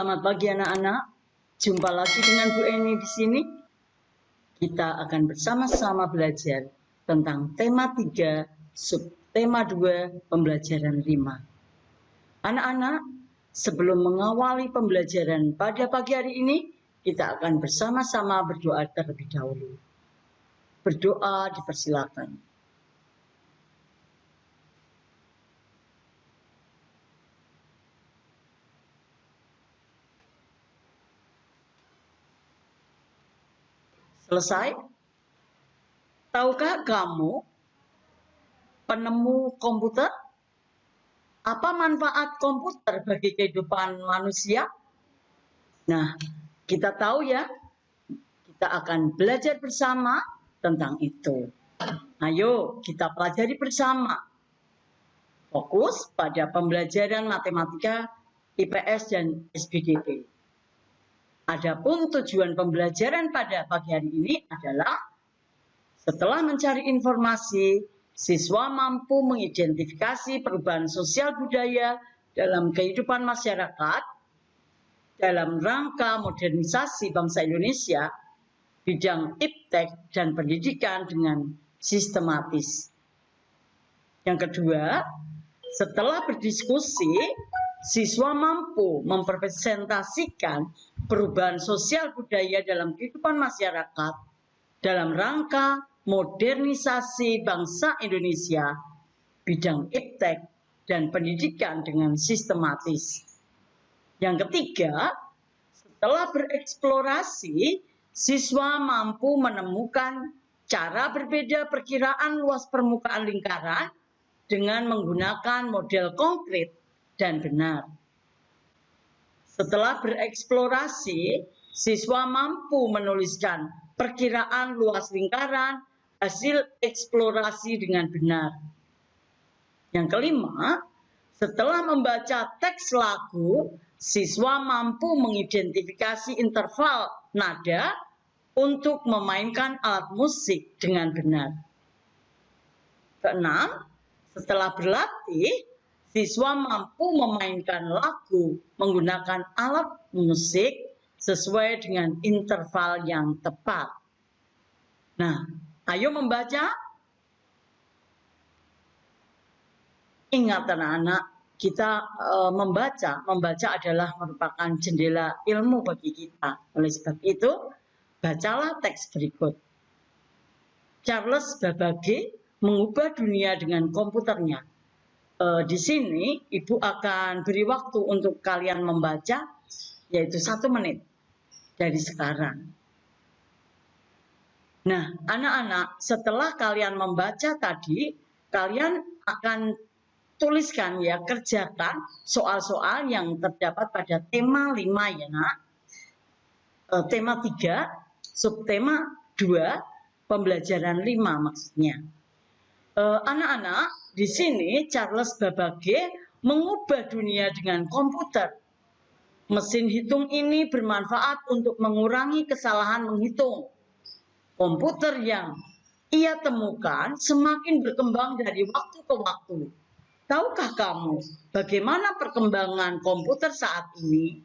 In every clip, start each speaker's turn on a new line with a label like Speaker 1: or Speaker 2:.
Speaker 1: Selamat pagi anak-anak. Jumpa lagi dengan Bu Eni di sini. Kita akan bersama-sama belajar tentang tema 3, subtema 2, pembelajaran 5. Anak-anak, sebelum mengawali pembelajaran pada pagi hari ini, kita akan bersama-sama berdoa terlebih dahulu. Berdoa dipersilakan. Selesai? Tahukah kamu, penemu komputer, apa manfaat komputer bagi kehidupan manusia? Nah, kita tahu ya, kita akan belajar bersama tentang itu. Ayo kita pelajari bersama. Fokus pada pembelajaran matematika, IPS, dan SPDP. Adapun tujuan pembelajaran pada pagi hari ini adalah setelah mencari informasi, siswa mampu mengidentifikasi perubahan sosial budaya dalam kehidupan masyarakat dalam rangka modernisasi bangsa Indonesia, bidang iptek dan pendidikan dengan sistematis. Yang kedua, setelah berdiskusi, siswa mampu mempresentasikan perubahan sosial budaya dalam kehidupan masyarakat dalam rangka modernisasi bangsa Indonesia, bidang iptek dan pendidikan dengan sistematis. Yang ketiga, setelah bereksplorasi, siswa mampu menemukan cara berbeda perkiraan luas permukaan lingkaran dengan menggunakan model konkret dan benar. Setelah bereksplorasi, siswa mampu menuliskan perkiraan luas lingkaran hasil eksplorasi dengan benar. Yang kelima, setelah membaca teks lagu, siswa mampu mengidentifikasi interval nada untuk memainkan alat musik dengan benar. Keenam, setelah berlatih, siswa mampu memainkan lagu menggunakan alat musik sesuai dengan interval yang tepat. Nah, ayo membaca. Ingat anak-anak, kita membaca adalah merupakan jendela ilmu bagi kita. Oleh sebab itu, bacalah teks berikut. Charles Babbage mengubah dunia dengan komputernya. Di sini Ibu akan beri waktu untuk kalian membaca, yaitu 1 menit dari sekarang. Nah, anak-anak, setelah kalian membaca tadi, kalian akan tuliskan ya, kerjakan soal-soal yang terdapat pada tema 5 ya nak. Tema 3, subtema 2, pembelajaran 5 maksudnya. Anak-anak, di sini Charles Babbage mengubah dunia dengan komputer. Mesin hitung ini bermanfaat untuk mengurangi kesalahan menghitung. Komputer yang ia temukan semakin berkembang dari waktu ke waktu. Tahukah kamu bagaimana perkembangan komputer saat ini?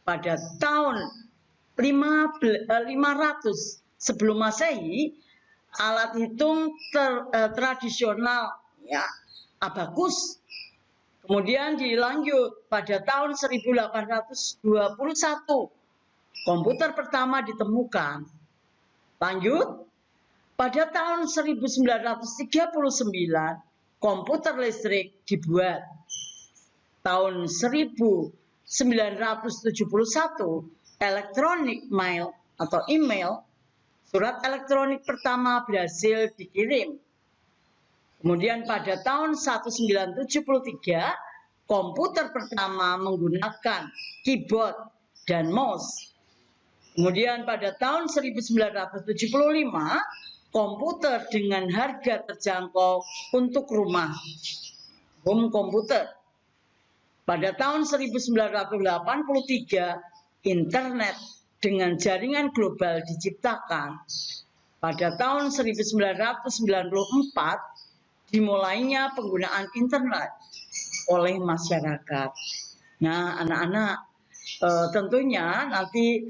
Speaker 1: Pada tahun 500 sebelum Masehi, alat hitung tradisional ya, abakus. Kemudian dilanjut pada tahun 1821, komputer pertama ditemukan. Lanjut, pada tahun 1939, komputer listrik dibuat. Tahun 1971, elektronik mail atau email, surat elektronik pertama berhasil dikirim. Kemudian pada tahun 1973, komputer pertama menggunakan keyboard dan mouse. Kemudian pada tahun 1975, komputer dengan harga terjangkau untuk rumah, home komputer. Pada tahun 1983, internet dengan jaringan global diciptakan. Pada tahun 1994, dimulainya penggunaan internet oleh masyarakat. Nah, anak-anak, tentunya nanti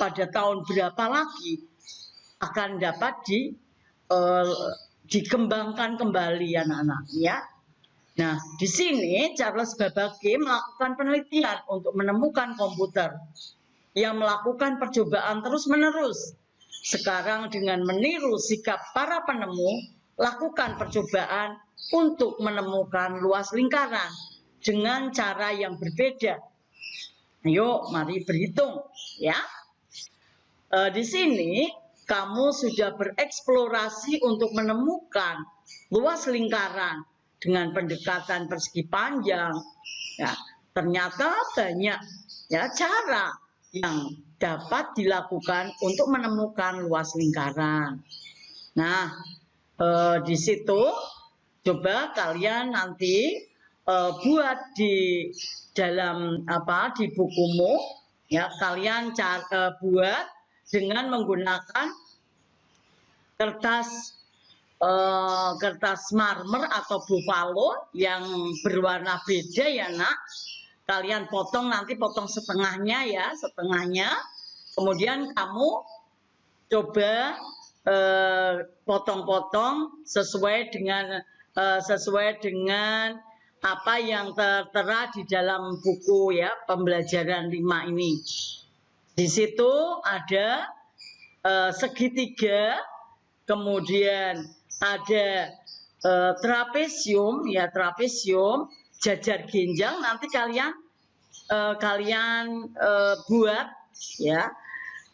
Speaker 1: pada tahun berapa lagi akan dapat dikembangkan kembali anak-anak ya. Nah, di sini Charles Babbage melakukan penelitian untuk menemukan komputer yang melakukan percobaan terus-menerus. Sekarang dengan meniru sikap para penemu, lakukan percobaan untuk menemukan luas lingkaran dengan cara yang berbeda. Ayo, mari berhitung ya. Di sini kamu sudah bereksplorasi untuk menemukan luas lingkaran dengan pendekatan persegi panjang. Ya, ternyata banyak ya cara yang dapat dilakukan untuk menemukan luas lingkaran. Nah, di situ coba kalian nanti buat di dalam di bukumu ya, kalian buat dengan menggunakan kertas marmer atau buffalo yang berwarna beda ya nak. Kalian potong, nanti potong setengahnya ya, setengahnya. Kemudian kamu coba potong-potong sesuai dengan apa yang tertera di dalam buku ya, pembelajaran 5 ini. Di situ ada segitiga, kemudian ada trapesium ya, trapesium, jajar genjang. Nanti kalian buat ya.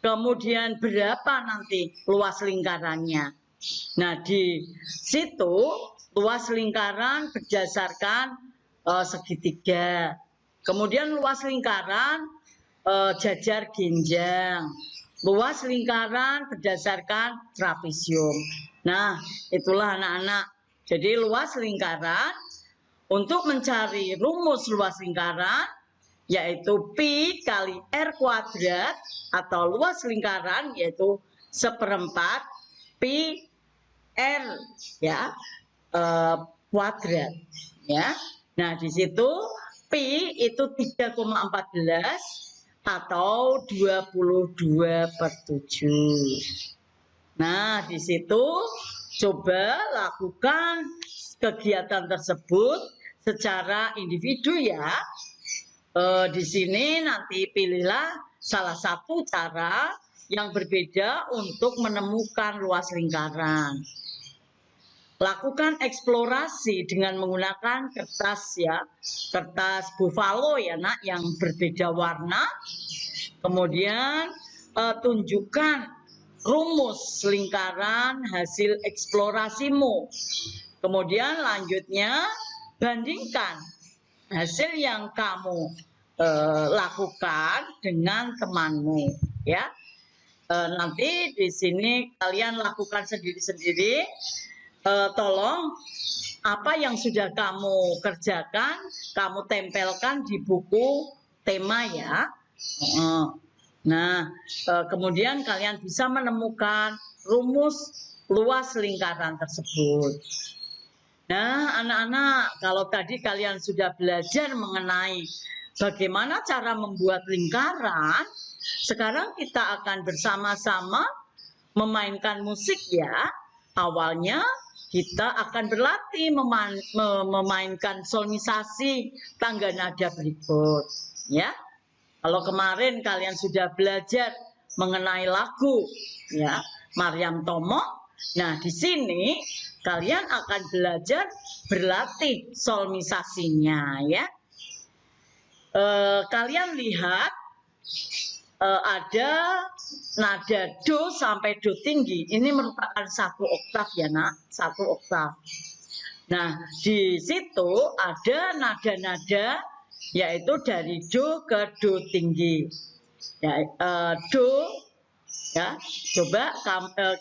Speaker 1: Kemudian berapa nanti luas lingkarannya. Nah, di situ luas lingkaran berdasarkan segitiga. Kemudian luas lingkaran jajar genjang. Luas lingkaran berdasarkan trapesium. Nah, itulah anak-anak. Jadi luas lingkaran, untuk mencari rumus luas lingkaran, yaitu pi kali r kuadrat, atau luas lingkaran yaitu 1/4 pi r ya kuadrat ya. Nah, di situ pi itu 3,14 atau 22/7. Nah, di situ coba lakukan kegiatan tersebut secara individu ya. Di sini nanti pilihlah salah satu cara yang berbeda untuk menemukan luas lingkaran. Lakukan eksplorasi dengan menggunakan kertas ya, kertas buffalo ya nak, yang berbeda warna. Kemudian tunjukkan rumus lingkaran hasil eksplorasimu. Kemudian lanjutnya bandingkan hasil yang kamu lakukan dengan temanmu ya. Nanti di sini kalian lakukan sendiri-sendiri. Tolong apa yang sudah kamu kerjakan, kamu tempelkan di buku tema ya. Nah, kemudian kalian bisa menemukan rumus luas lingkaran tersebut. Nah, anak-anak, kalau tadi kalian sudah belajar mengenai bagaimana cara membuat lingkaran, sekarang kita akan bersama-sama memainkan musik ya. Awalnya kita akan berlatih memainkan solmisasi tangga nada berikut ya. Kalau kemarin kalian sudah belajar mengenai lagu ya, Maryam Tomo. Nah, di sini kalian akan belajar berlatih solmisasinya ya. Kalian lihat ada nada do sampai do tinggi. Ini merupakan 1 oktav ya nak, 1 oktav. Nah, di situ ada nada-nada yaitu dari do ke do tinggi. Ya, do ya. Coba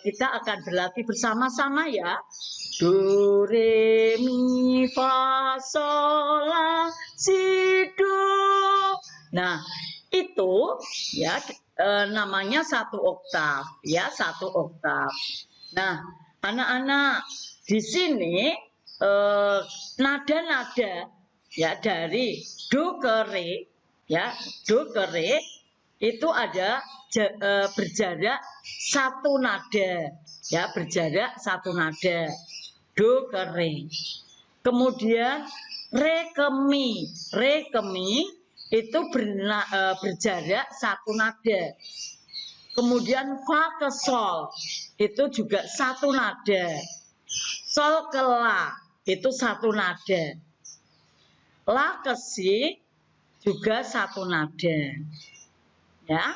Speaker 1: kita akan berlatih bersama-sama ya. Do re mi fa sol la si do. Nah, itu ya namanya 1 oktav ya, 1 oktav. Nah, anak-anak, di sini nada-nada ya dari do ke re ya, do ke re itu ada berjarak satu nada, ya, berjarak satu nada, do ke re. Kemudian re ke mi itu berjarak satu nada. Kemudian fa ke sol itu juga satu nada. Sol ke la itu satu nada. La ke si juga satu nada. Ya,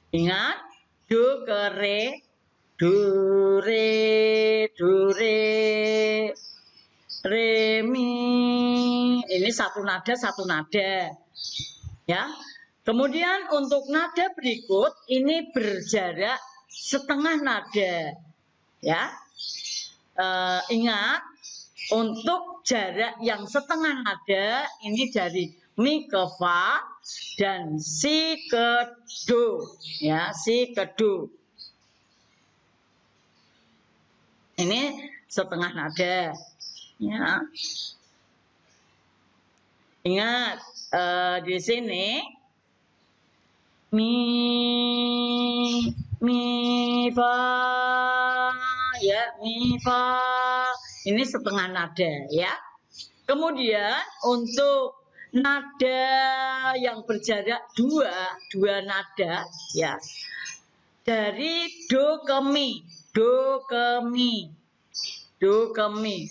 Speaker 1: ingat, do ke re, do re, re mi. Ini satu nada. Ya. Kemudian untuk nada berikut ini berjarak setengah nada. Ya. Ingat, untuk jarak yang setengah nada ini dari mi ke fa dan si ke do, ya, si ke do. Ini setengah nada, ya. Ingat, di sini mi fa, ya, mi fa ini setengah nada, ya. Kemudian untuk nada yang berjarak dua nada, ya, dari do ke mi, do mi, do mi,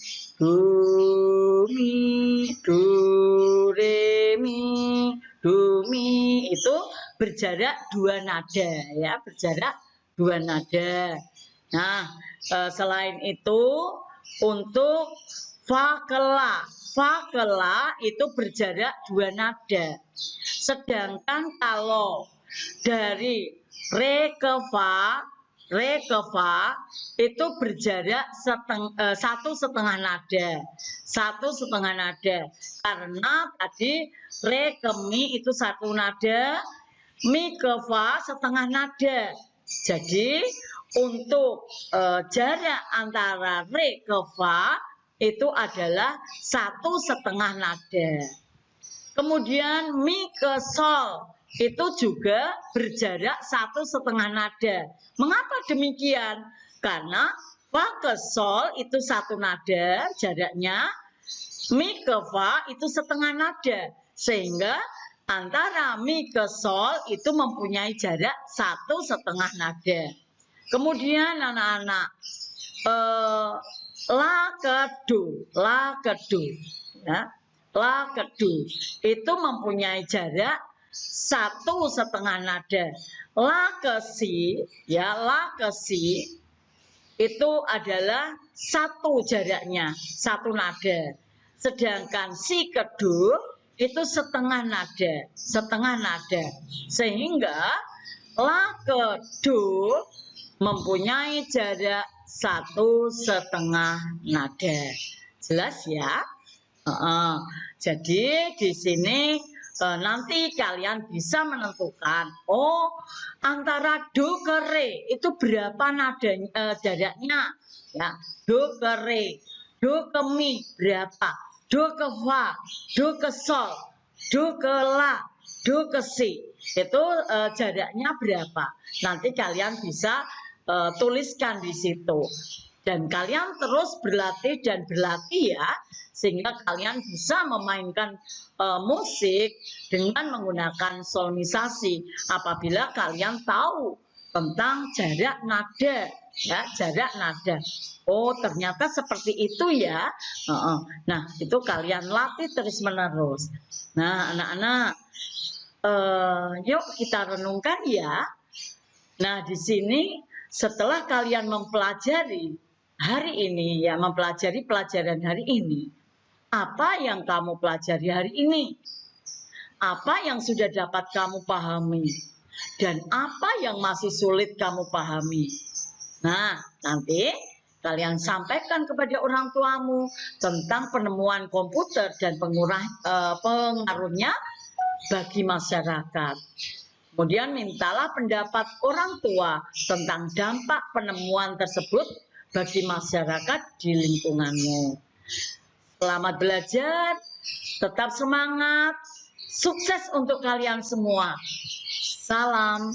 Speaker 1: do re mi, do mi itu berjarak dua nada, ya, berjarak dua nada. Nah, selain itu untuk fa ke la itu berjarak dua nada. Sedangkan kalau dari re ke fa itu berjarak satu setengah nada. Karena tadi re ke mi itu satu nada, mi ke fa setengah nada. Jadi untuk jarak antara re ke fa itu adalah satu setengah nada. Kemudian mi ke sol itu juga berjarak satu setengah nada. Mengapa demikian? Karena fa ke sol itu satu nada jaraknya, mi ke fa itu setengah nada, sehingga antara mi ke sol itu mempunyai jarak satu setengah nada. Kemudian anak-anak, la ke do, ya, la ke do itu mempunyai jarak satu setengah nada. La ke si, ya, la ke si itu adalah satu jaraknya, satu nada. Sedangkan si ke do itu setengah nada. Sehingga la ke do mempunyai jarak satu setengah nada. Jelas ya? Jadi di sini nanti kalian bisa menentukan, oh, antara do ke re itu berapa nada jaraknya, ya. Do ke re, do ke mi berapa, do ke fa, do ke sol, do ke la, do ke si itu jaraknya berapa. Nanti kalian bisa tuliskan di situ. Dan kalian terus berlatih ya, sehingga kalian bisa memainkan musik dengan menggunakan solmisasi apabila kalian tahu tentang jarak nada, ya, jarak nada. Oh, ternyata seperti itu ya. Nah, itu kalian latih terus-menerus. Nah, anak-anak, yuk kita renungkan ya. Nah, di sini setelah kalian mempelajari hari ini, ya, mempelajari pelajaran hari ini, apa yang kamu pelajari hari ini? Apa yang sudah dapat kamu pahami? Dan apa yang masih sulit kamu pahami? Nah, nanti kalian sampaikan kepada orang tuamu tentang penemuan komputer dan pengaruhnya bagi masyarakat. Kemudian mintalah pendapat orang tua tentang dampak penemuan tersebut bagi masyarakat di lingkunganmu. Selamat belajar, tetap semangat, Sukses untuk kalian semua. Salam.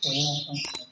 Speaker 1: Oh.